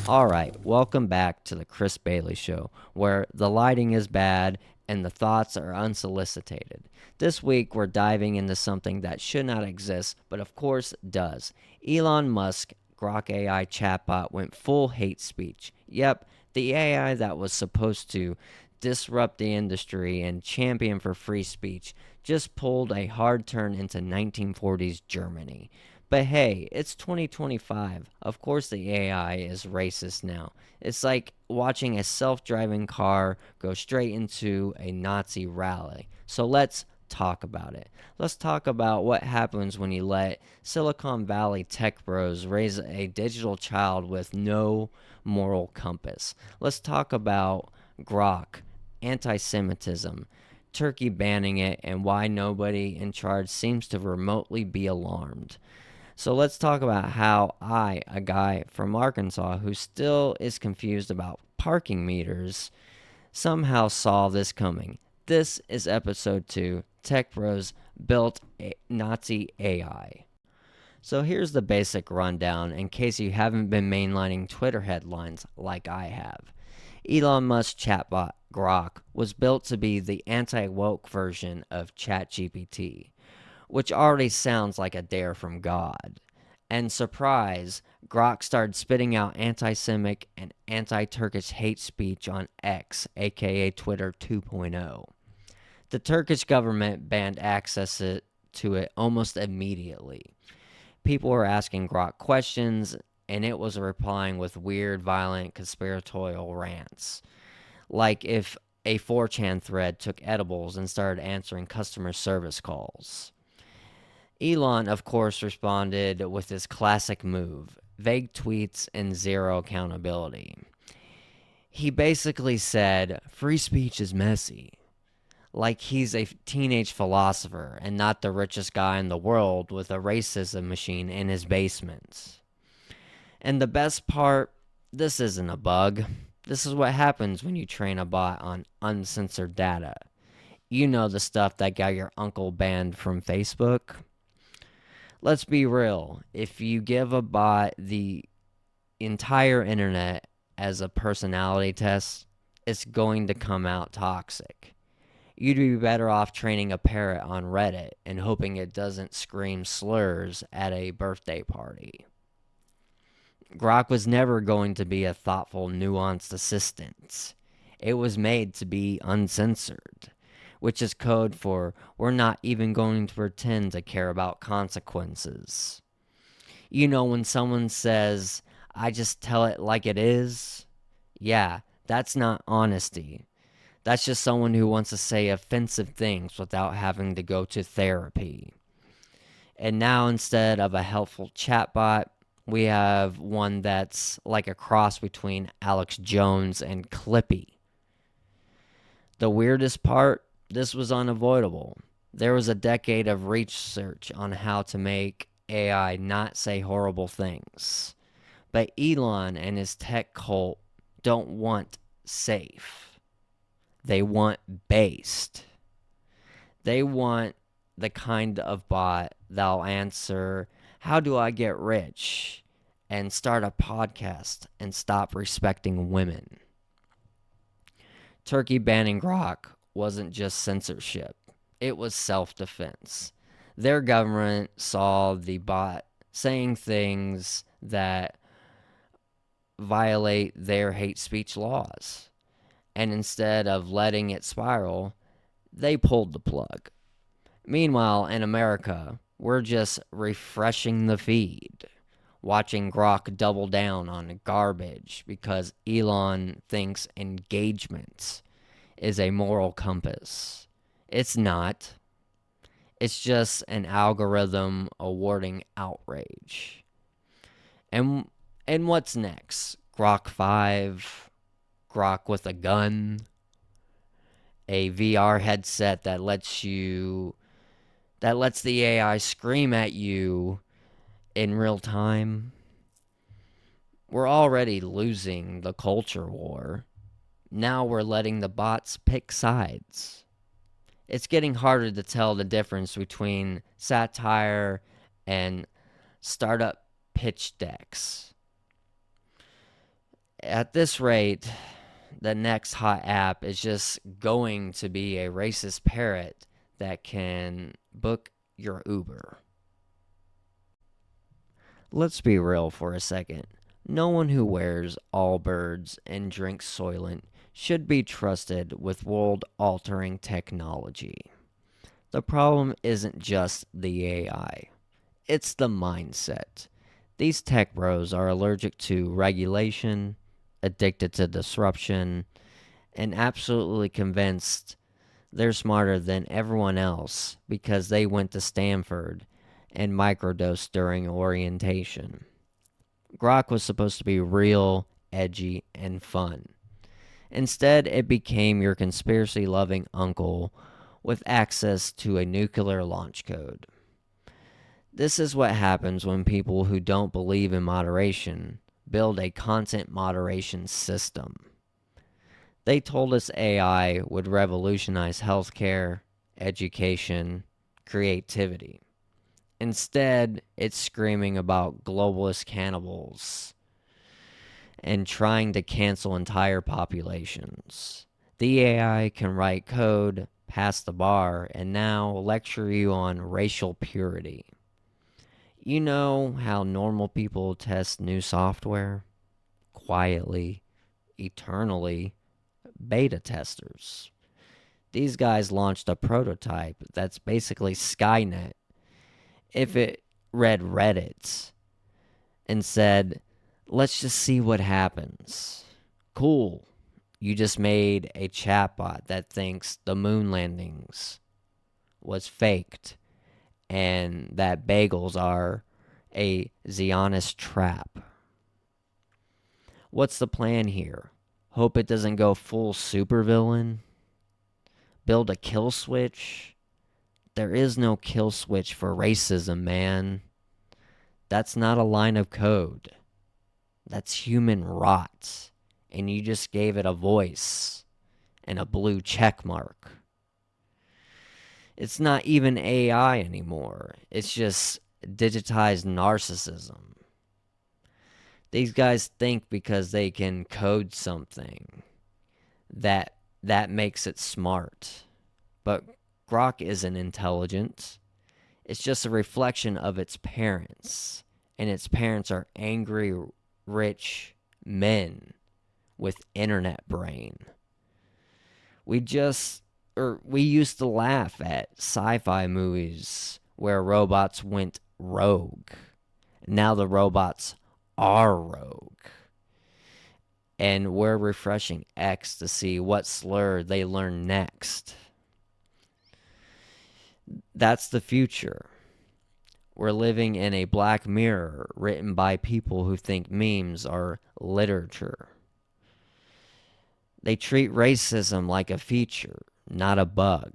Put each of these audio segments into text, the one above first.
Alright, welcome back to the Chris Bailey Show, where the lighting is bad and the thoughts are unsolicited. This week, we're diving into something that should not exist, but of course does. Elon Musk Grok AI chatbot went full hate speech. Yep, the AI that was supposed to disrupt the industry and champion for free speech just pulled a hard turn into 1940s Germany. But hey, it's 2025. Of course, the AI is racist now. It's like watching a self driving car go straight into a Nazi rally. So let's talk about it. Let's talk about what happens when you let Silicon Valley tech bros raise a digital child with no moral compass. Let's talk about Grok, anti Semitism, Turkey banning it, and why nobody in charge seems to remotely be alarmed. So let's talk about how I, a guy from Arkansas who still is confused about parking meters, somehow saw this coming. This is episode 2. Tech Bros built a Nazi AI. So here's the basic rundown in case you haven't been mainlining Twitter headlines like I have. Elon Musk's chatbot Grok was built to be the anti-woke version of ChatGPT, which already sounds like a dare from God. And surprise, Grok started spitting out anti Semitic and anti Turkish hate speech on X, aka Twitter 2.0. The Turkish government banned access to it almost immediately. People were asking Grok questions, and it was replying with weird, violent, conspiratorial rants. Like if a 4chan thread took edibles and started answering customer service calls. Elon, of course, responded with his classic move: vague tweets and zero accountability. He basically said, free speech is messy. Like he's a teenage philosopher and not the richest guy in the world with a racism machine in his basement. And the best part, this isn't a bug. This is what happens when you train a bot on uncensored data. You know, the stuff that got your uncle banned from Facebook. Let's be real. If you give a bot the entire internet as a personality test, it's going to come out toxic. You'd be better off training a parrot on Reddit and hoping it doesn't scream slurs at a birthday party. Grok was never going to be a thoughtful, nuanced assistant. It was made to be uncensored, which is code for we're not even going to pretend to care about consequences. You know, when someone says, I just tell it like it is, yeah, that's not honesty. That's just someone who wants to say offensive things without having to go to therapy. And now, instead of a helpful chatbot, we have one that's like a cross between Alex Jones and Clippy. The weirdest part, this was unavoidable. There was a decade of research on how to make AI not say horrible things. But Elon and his tech cult don't want safe. They want based. They want the kind of bot that'll answer, how do I get rich? And start a podcast and stop respecting women. Turkey banning Grok wasn't just censorship, it was self defense. Their government saw the bot saying things that violate their hate speech laws. And instead of letting it spiral, they pulled the plug. Meanwhile, in America, we're just refreshing the feed, watching Grok double down on garbage because Elon thinks engagement is a moral compass. It's not. It's just an algorithm awarding outrage. And what's next? Grok 5, Grok with a gun, a VR headset that lets the AI scream at you in real time. We're already losing the culture war. Now we're letting the bots pick sides. It's getting harder to tell the difference between satire and startup pitch decks. At this rate, the next hot app is just going to be a racist parrot that can book your Uber. Let's be real for a second. No one who wears Allbirds and drinks Soylent should be trusted with world altering technology. The problem isn't just the AI, it's the mindset. These tech bros are allergic to regulation, addicted to disruption, and absolutely convinced they're smarter than everyone else because they went to Stanford and microdosed during orientation. Grok was supposed to be real, edgy, and fun. Instead, it became your conspiracy loving uncle with access to a nuclear launch code. This is what happens when people who don't believe in moderation build a content moderation system. They told us AI would revolutionize healthcare, education, creativity. Instead, it's screaming about globalist cannibals and trying to cancel entire populations. The AI can write code, pass the bar, and now lecture you on racial purity. You know how normal people test new software? Quietly, eternally, beta testers. These guys launched a prototype that's basically Skynet if it read Reddit and said, let's just see what happens. Cool. You just made a chatbot that thinks the moon landings was faked and that bagels are a Zionist trap. What's the plan here? Hope it doesn't go full supervillain? Build a kill switch? There is no kill switch for racism, man. That's not a line of code. That's human rot. And you just gave it a voice and a blue check mark. It's not even AI anymore. It's just digitized narcissism. These guys think because they can code something that makes it smart. But Grok isn't intelligent. It's just a reflection of its parents. And its parents are angry, rich men with internet brain. We used to laugh at sci-fi movies where robots went rogue. Now the robots are rogue. And we're refreshing X to see what slur they learn next. That's the future. We're living in a Black Mirror written by people who think memes are literature. They treat racism like a feature, not a bug.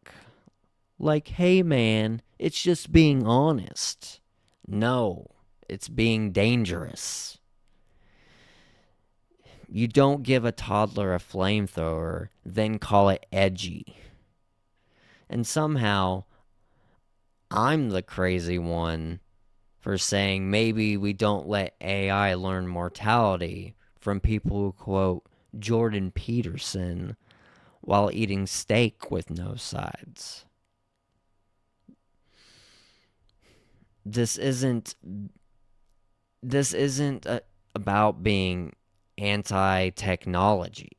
Like, hey man, it's just being honest. No, it's being dangerous. You don't give a toddler a flamethrower, then call it edgy. And somehow, I'm the crazy one for saying maybe we don't let AI learn mortality from people who quote Jordan Peterson while eating steak with no sides. This isn't about being anti-technology.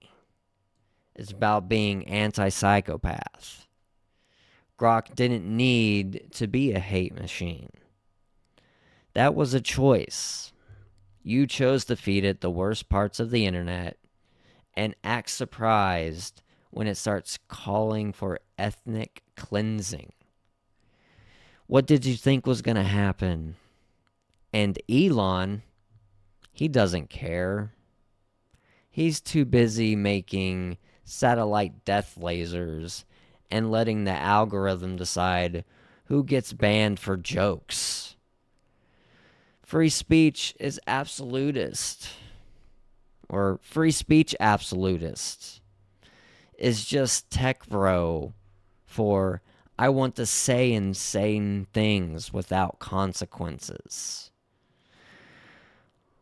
It's about being anti-psychopath. Grok didn't need to be a hate machine. That was a choice. You chose to feed it the worst parts of the internet and act surprised when it starts calling for ethnic cleansing. What did you think was going to happen? And Elon, he doesn't care. He's too busy making satellite death lasers and letting the algorithm decide who gets banned for jokes. Free speech is absolutist. Or free speech absolutist is just tech bro for I want to say insane things without consequences.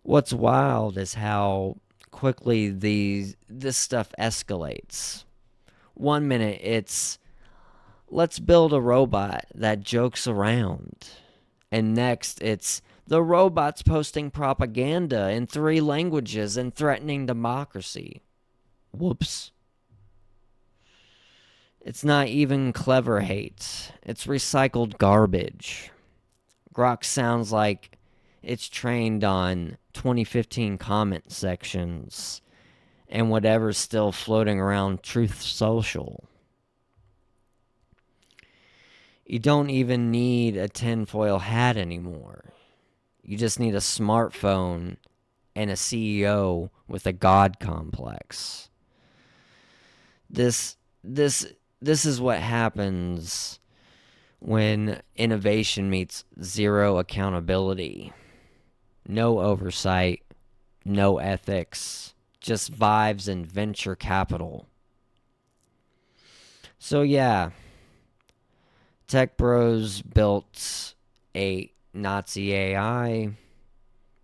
What's wild is how quickly this stuff escalates. 1 minute it's let's build a robot that jokes around. And next it's the robot's posting propaganda in 3 languages and threatening democracy. Whoops. It's not even clever hate. It's recycled garbage. Grok sounds like it's trained on 2015 comment sections and whatever's still floating around Truth Social. You don't even need a tinfoil hat anymore. You just need a smartphone and a CEO with a god complex. This is what happens when innovation meets zero accountability. No oversight, no ethics, just vibes and venture capital. So yeah, tech bros built a Nazi AI,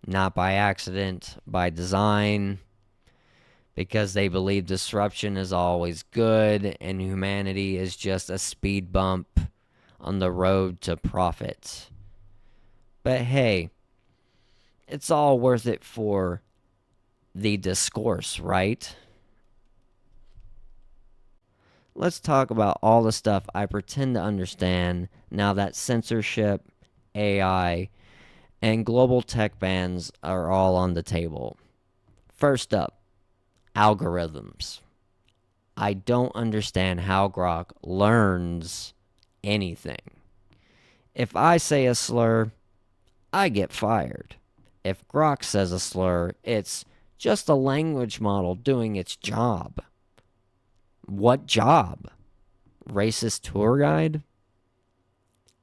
not by accident, by design, because they believe disruption is always good and humanity is just a speed bump on the road to profit. But hey, it's all worth it for the discourse, right? Let's talk about all the stuff I pretend to understand now that censorship, AI, and global tech bans are all on the table. First up, algorithms. I don't understand how Grok learns anything. If I say a slur, I get fired. If Grok says a slur, it's just a language model doing its job. What job? Racist tour guide?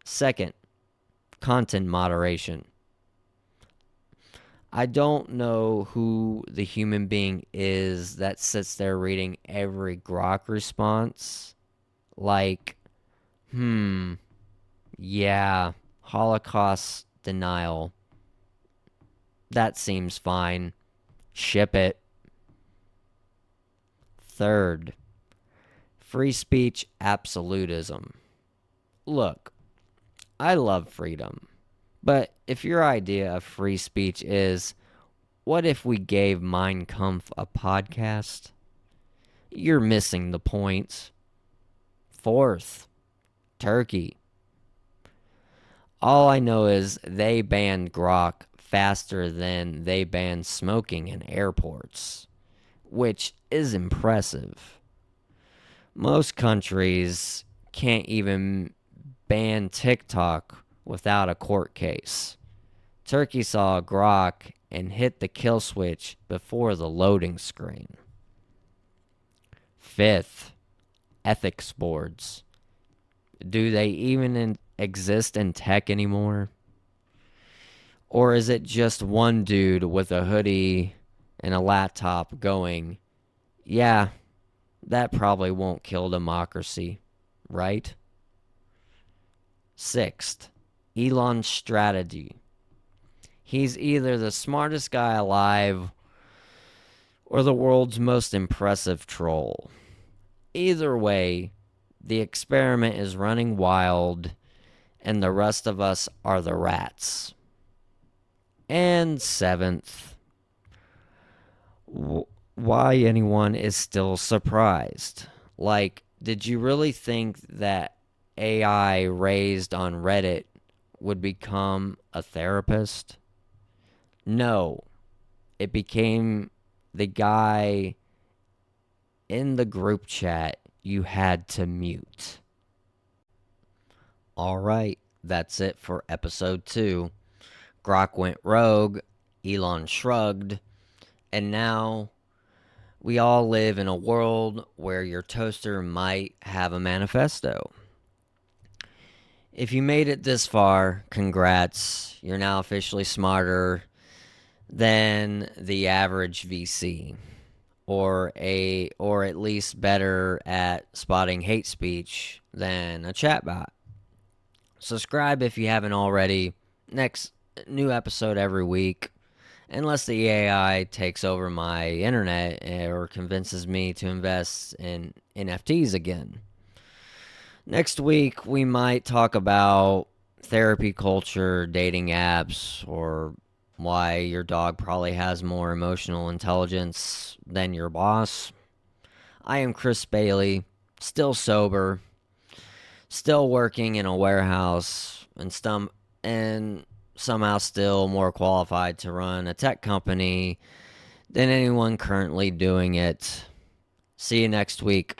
Second, content moderation. I don't know who the human being is that sits there reading every Grok response. Like, yeah, Holocaust denial. That seems fine. Ship it. Third, free speech absolutism. Look, I love freedom. But if your idea of free speech is, what if we gave Mein Kampf a podcast? You're missing the point. Fourth, Turkey. All I know is they banned Grok faster than they banned smoking in airports, which is impressive. Most countries can't even ban TikTok without a court case. Turkey saw Grok and hit the kill switch before the loading screen. Fifth, ethics boards. Do they even exist in tech anymore? Or is it just one dude with a hoodie and a laptop going, yeah, that probably won't kill democracy, right? Sixth, Elon's strategy. He's either the smartest guy alive or the world's most impressive troll. Either way, the experiment is running wild and the rest of us are the rats. And seventh, why anyone is still surprised. Like, did you really think that AI raised on Reddit would become a therapist? No, it became the guy in the group chat you had to mute. All right, that's it for episode 2. Grok went rogue, Elon shrugged, and now we all live in a world where your toaster might have a manifesto. If you made it this far, congrats. You're now officially smarter than the average VC, or at least better at spotting hate speech than a chatbot. Subscribe if you haven't already. Next new episode every week. Unless the AI takes over my internet or convinces me to invest in NFTs again. Next week, we might talk about therapy culture, dating apps, or why your dog probably has more emotional intelligence than your boss. I am Chris Bailey, still sober, still working in a warehouse, and somehow still more qualified to run a tech company than anyone currently doing it. See you next week.